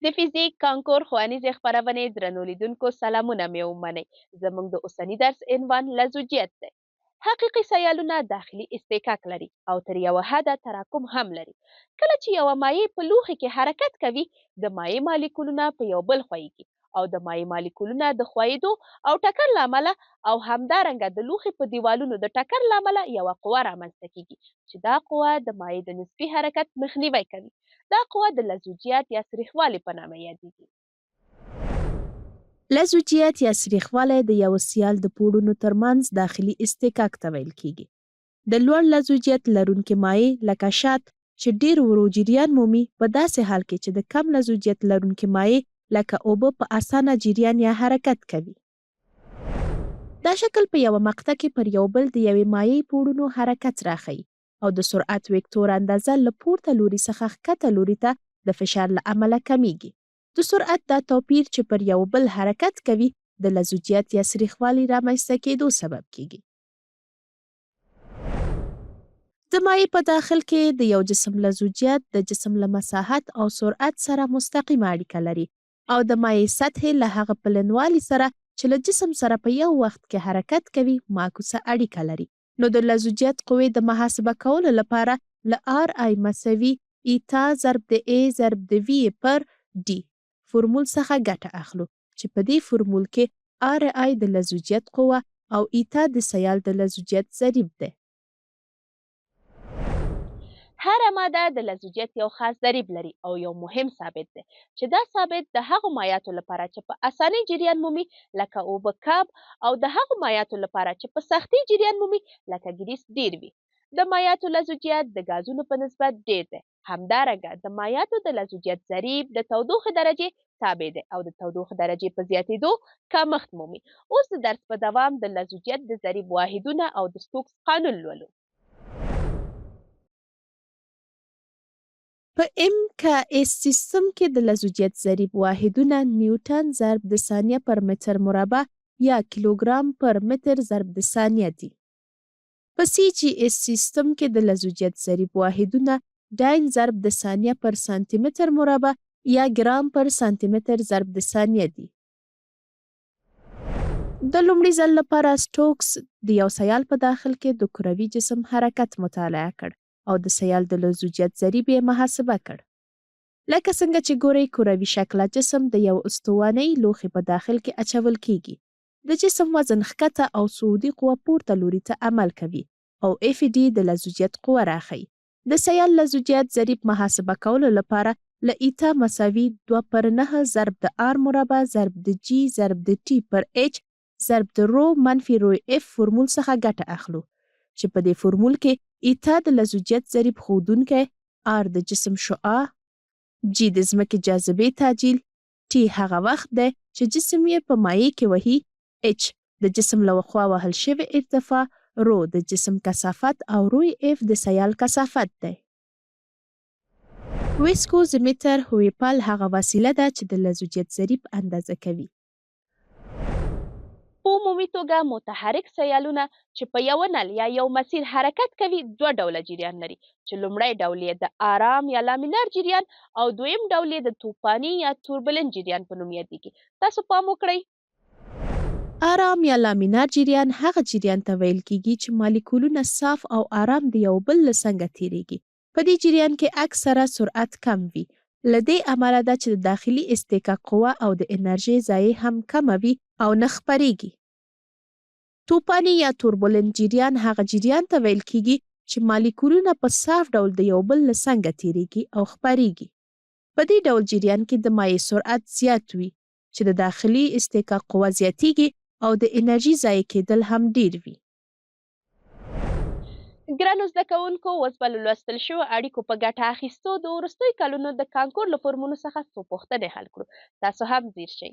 د فزیک کانکور ښوونیزې خپرونې درنو لیدونکو سلامونه مې ومنئ. زموږ د اوسني درس عنوان لزوجیت دی. حقیقي سیالونه داخلي استحکاک لري او تر یوه حده تراکم هم لري. کله چې یوه مایع په لوښي کې حرکت کوي، د مایع مالیکولونه په یو بل ښویېږي او د مایع مالیکولونه د ښویېدو او ټکر له امله او همدارنګه د لوښي په دیوالونو د ټکر له امله یوه قوه رامنځته کیږي چې دا قوه د مایع د نسبي حرکت مخنیوی کوي. دا قوه د لزوجیت یا سریښوالي په نامه یادیږي. لزوجیت یا سریښوالی د یو سیال د پوړونو ترمنځ داخلي استحکاک ته ویل کیږي. د لوړ لزوجیت لرونکي مایع لکه شات چې ډیر ورو جریان مومي، په داسې حال کې چې د کم لزوجیت لرونکي مایع لکه اوبه په اسانه جریان یا حرکت کوي. دا شکل په یوه مقطع کې پر یو بل د یوې مایع پوړونو حرکت راښيي او د سرعت وکتور اندازه له پورته لوري څخه ښکته لوري ته د فشار له امله کمیږي. د سرعت دا توپیر چې پر یو بل حرکت کوي د لزوجیت یا سریښوالي رامنځته کېدو سبب کیږي. د مایع په داخل کې د یو جسم لزوجیت د جسم له مساحت او سرعت سره مستقیمه اړیکه لري او د مایع سطحې له هغه پلنوالي سره چې له جسم سره په یو وخت کې حرکت کوي معکوسه اړیکه لري. نو د لزوجیت قوې د محاسبه کولو لپاره له آر آی مساوي ایتا ضرب د ای ضرب د وی پر ډي فرمول څخه ګټه اخلو چې په دې فرمول کې آر آی د لزوجیت قوه او ایتا د سیال د لزوجیت ضریب دی. هره ماده د لزوجیت یو خاص ضریب لري او یو مهم ثابت دی چې دا ثابت د هغو مایعاتو لپاره چې په اسانۍ جریان مومي لکه اوبه کب او د هغو مایعاتو لپاره چې په سختۍ جریان مومي لکه ګریس ډیر وي. د مایعاتو لزوجیت د ګازونو په نسبت ډیر دی. همدارنګه د مایعاتو د لزوجیت ضریب د تودوخې درجې تابع دی او د تودوخې درجې په زیاتېدو کمښت مومي. اوس د درس په دوام د لزوجیت د ضریب واحدونه او د سټوکس قانون لولو. په ام که ایس سیستم کې د لزوجیت ضریب واحدونه نیوټن ضرب د ثانیه پر متر مربع یا کیلوګرام پر متر ضرب د ثانیه دي. په سی جی ایس سیستم کې د لزوجیت ضریب واحدونه ډاین ضرب د ثانیه پر سانتي متر مربع یا ګرام پر سانتي متر ضرب د ثانیه دي. د لومړي ځل لپاره سټوکس د یو سیال په داخل کې د کروي جسم حرکت مطالعه کړ او د سیال د لزوجیت ضریب یې محاسبه کړ. لکه څنګه چې ګورئ کروي شکله جسم د یو استوانۍ لوښي په داخل کې اچول کیږي. د جسم وزن ښکته او صعودي قوه پورته لوري ته عمل کوي او اف ډي د لزوجیت قوه راښيي. د سیال لزوجیت ضریب محاسبه کولو لپاره له ایتا مساوي 2 پر 9 ضرب د آر مربع ضرب د جی ضرب د ټي پر اچ ضرب د رو منفي رو اف فرمول څخه ګټه اخلو چې په دې فرمول کې ایتا د لزوجیت ضریب ښودونکی، آر د جسم شعاع، جی د ځمکې جاذبې تعجیل، ټي هغه وخت دی چې جسم یې په مایع کې وهي، اچ د جسم له خوا وهل شوی ارتفاع، رو د جسم کثافت او روی اف د سیال کثافت دی. ویسکوزمیتر هویپال هغه وسیله ده چې د لزوجیت ضریب اندازه کوي. په عمومي توګه متحرک سیالونه چې په یوه نل یا یو مسیر حرکت کوي دوه ډوله جریان لري چې لومړی ډول یې د آرام یا لامینار جریان او دویم ډول یې د توپاني یا توربولنت جریان په نوم یادیږي. تاسو پام وکړئ. آرام یا لامینار جریان هغه جریان ته ویل کیږي چې مالیکولونه صاف او آرام د یو بل له څنګه تیریږي. په دې جریان کې اکثره سرعت کم وي. له دې امله ده چې د داخلي استحکاک قوه او د انرژۍ ضایع هم کمه وي او نه خپریږي. توپاني یا توربولنت جریان هغه جریان ته ویل کیږي چې مالیکولونه په صاف ډول د یو بل له څنګه تیریږي او خپریږي. په دې ډول جریان کې د مایع سرعت زیات وي چې د داخلي استحکاک قوه زیاتیږي او د انرژي ضایع کېدل هم ډیر وي. ګرانو زده کوونکو، اوس به له لوستل شوو اړیکو په ګټه اخیستو د وروستیو کلونو د کانکور له فورمونو څخه څو پوښتنې حل کړو. تاسو هم ځیر شئ.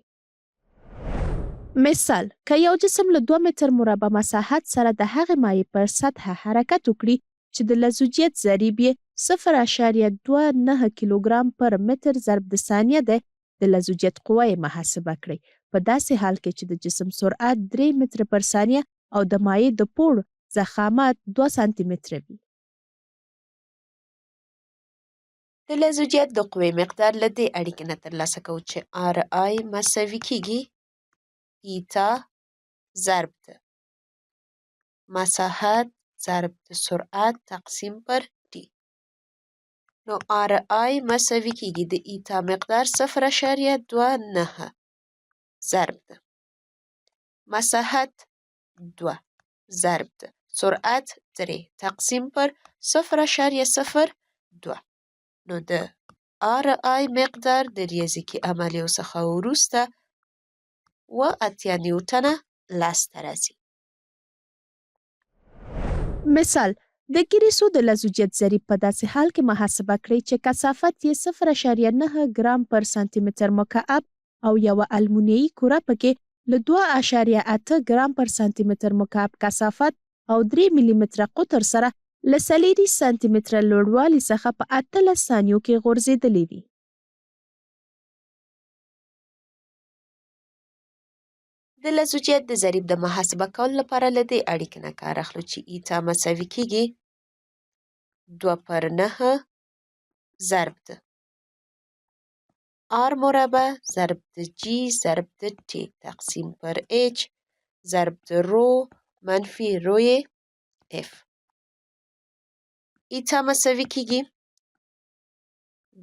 مثال، که یو جسم له 2 متر مربع مساحت سره د هغې مایع پر سطحه حرکت وکړي چې د لزوجیت ضریب یې 0.29 کیلوګرام پر متر ضرب د ثانیه دی، د لزوجیت قوه یې محاسبه کړئ. په داسې حال کې چې د جسم سرعت 3 متره پر ثانیه او د مایع د پوړ ضخامت 2 سانتي متره وي. د لزوجیت د قوې مقدار له دې اړیکې نه ترلاسه کوو چې آر آی مساوي کیږي ایتا ضرب د مساحت ضرب د سرعت تقسیم پر ټي. نو آر آی مساوي کیږي د ایتا مقدار 0.29 ضرب د مساحت 2 ضرب د سرعت 3 تقسیم پر 0.02. نو د آر آی مقدار د ریاضیکي عملیو څخه وروسته 8 نیوټنه لاسته راځي. مثال د ګریسو د لزوجیت ضریب په داسې حال کې محاسبه کړئ چې کثافت یې 0.9 ګرام پر سانتي متر مکعب او یوه المونیایي کوره پکې له 2.8 ګرام پر سانتي متر مکعب کثافت او 3 ملي متره قطر سره له 4 سانتي متره لوړوالي څخه په 18 ثانیو کې غورځېدلې وي. د لزوجیت د ضریب د محاسبه کولو لپاره له دې اړیکې نه کار اخلو چې ایتا مساوي کیږي 2/9 ضرب د آر مربع ضرب د جی ضرب د ټي تقسیم پر اچ ضرب د رو منفي روی اف. ایتا مساوي کیږي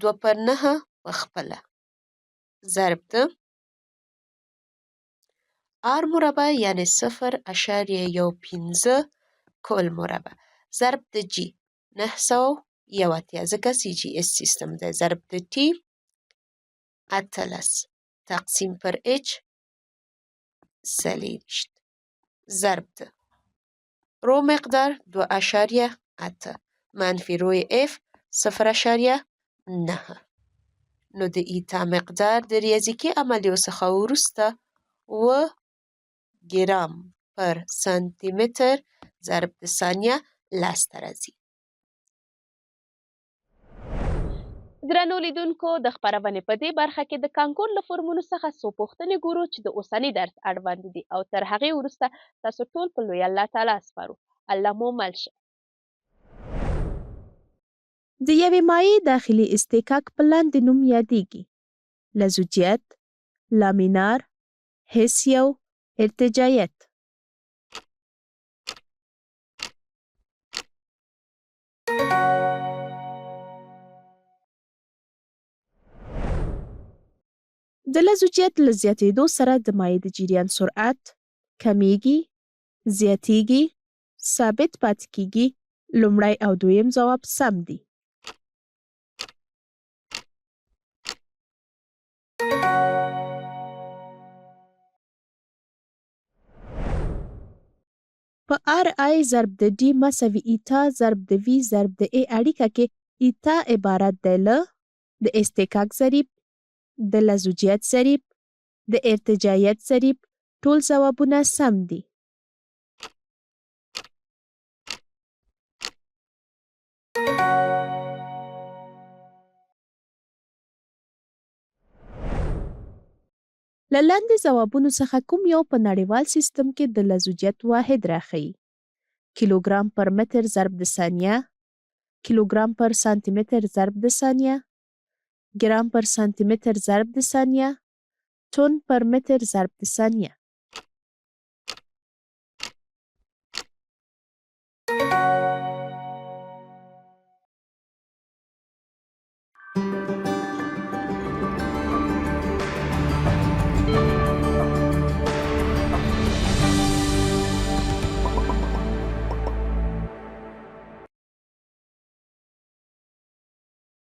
2/9 پخپله ضرب د آر مربع یعنی 0.15 کل مربع ضرب د جی 981 ځکه سی جی اس سیستم ده ضرب د ټي 18 تقسیم پر اچ 40 ضرب د رو مقدار 2.8 منفي روی اف 0.9. نو د ایتا مقدار د ریاضیکي عملیو څخه وروسته 9 ګرام پر سانتي متر ضرب د ثانیه لاسته راځي. درنو لیدونکو د خپرونې په دې برخه کې د کانکور له فورمونو څخه څو پوښتنې ګورو چې د اوسني درس اړوند دي او تر هغې وروسته تاسو ټول په لوی الله تعالی سپارو. الله مو مل شه. د یوې مایع داخلي استکاک په لاندې نوم یادیږي: لزوجیت، لامینار، حس یو، ارتجاعیت. د لزوجیت له زیاتېدو سره د مایع د جریان سرعت کمیږي، زیاتیږي، ثابت پاتې کیږي. لومړی او دویم ځواب سم دي. په آر آی ضرب د ډي مساوي ایتا ضرب د وي ضرب د ای اړیکه کې ایتا عبارت دی له د استکاک ضریب، د لزوجیت ضریب، د ارتجاعیت ضریب. ټول ځوابونه سم دي. له لاندې ځوابونو څخه کوم یو په نړیوال سیستم کې د لزوجیت واحد راښيي؟ کیلوګرام پر متر ضرب د ثانیه، کیلوګرام پر سانتي متر ضرب د ثانیه، ګرام پر سانتي متر ضرب د ثانیه، ټن پر متر ضرب د ثانیه.